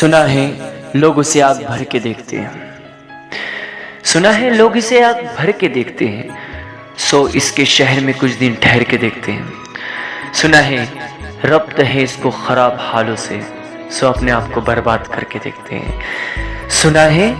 सुना है लोग उसे आग भर के देखते हैं, सुना है लोग इसे आग भर के देखते हैं, सो इसके शहर में कुछ दिन ठहर के देखते हैं। सुना है रब्त है इसको खराब हालों से, सो अपने आप को बर्बाद करके देखते हैं। सुना है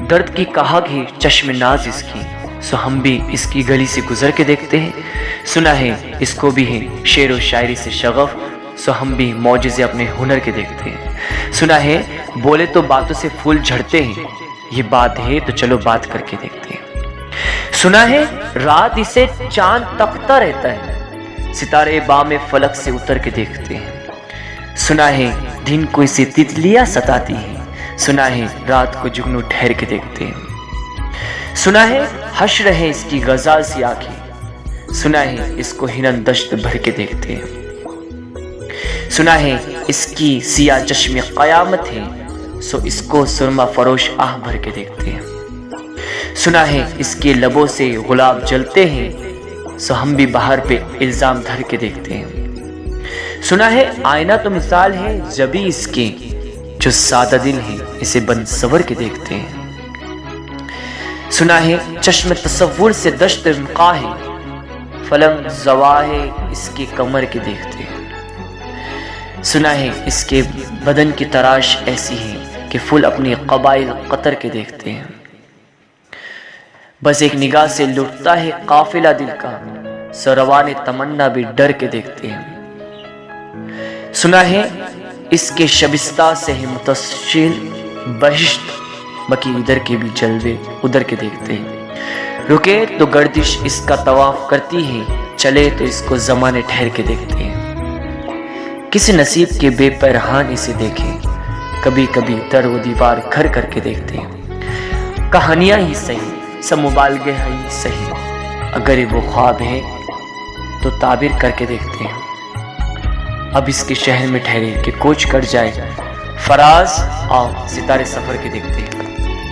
दर्द की कहाग है चश्म नाज इसकी, सो हम भी इसकी गली से गुजर के देखते हैं। सुना है इसको भी है शेर व शायरी से शगफ, सो हम भी मौजिज़े अपने हुनर के देखते हैं। सुना है बोले तो बातों से फूल झड़ते हैं, ये बात है तो चलो बात करके देखते हैं। सुना है रात इसे चांद तकता रहता है, सितारे बामे फलक से उतर के देखते हैं। सुना है दिन को इसे तितलियां सताती हैं, सुना है रात को जुगनू ठहर के देखते हैं। सुना है हश्र है इसकी गज़ाल सी आंखें, सुना है इसको हिरन दश्त भर के देखते हैं। सुना है इसकी सिया चश्मे क़यामत है, सो इसको सुरमा फरोश आह भर के देखते हैं। सुना है इसके लबों से गुलाब जलते हैं, सो हम भी बाहर पे इल्जाम धर के देखते हैं। सुना है आईना तो मिसाल है जबी इसके, जो सादा दिल है इसे बंद सवर के देखते हैं। सुना है चश्म तसव्वुर से दश्त मिक़ा है, फलंग ज़वा है इसके कमर के देखते हैं। सुना है इसके बदन की तराश ऐसी है कि फूल अपनी क़बाइल कतर के देखते हैं। बस एक निगाह से लुटता है काफिला दिल का, सरवाने तमन्ना भी डर के देखते हैं। सुना है इसके शबिस्ता से है मुतस्सिल बहिश्त, बाकी इधर के भी जलवे उधर के देखते हैं। रुके तो गर्दिश इसका तवाफ करती है, चले तो इसको ज़माने ठहर के देखते हैं। किसी नसीब के बेपरहान इसे देखें, कभी कभी दर व दीवार घर करके देखते हैं। कहानियां ही सही सब मुबालगे ही सही, अगर ये वो ख्वाब है तो ताबीर करके देखते हैं। अब इसके शहर में ठहरे कि कोच कर जाए फराज, आओ सितारे सफर के देखते हैं।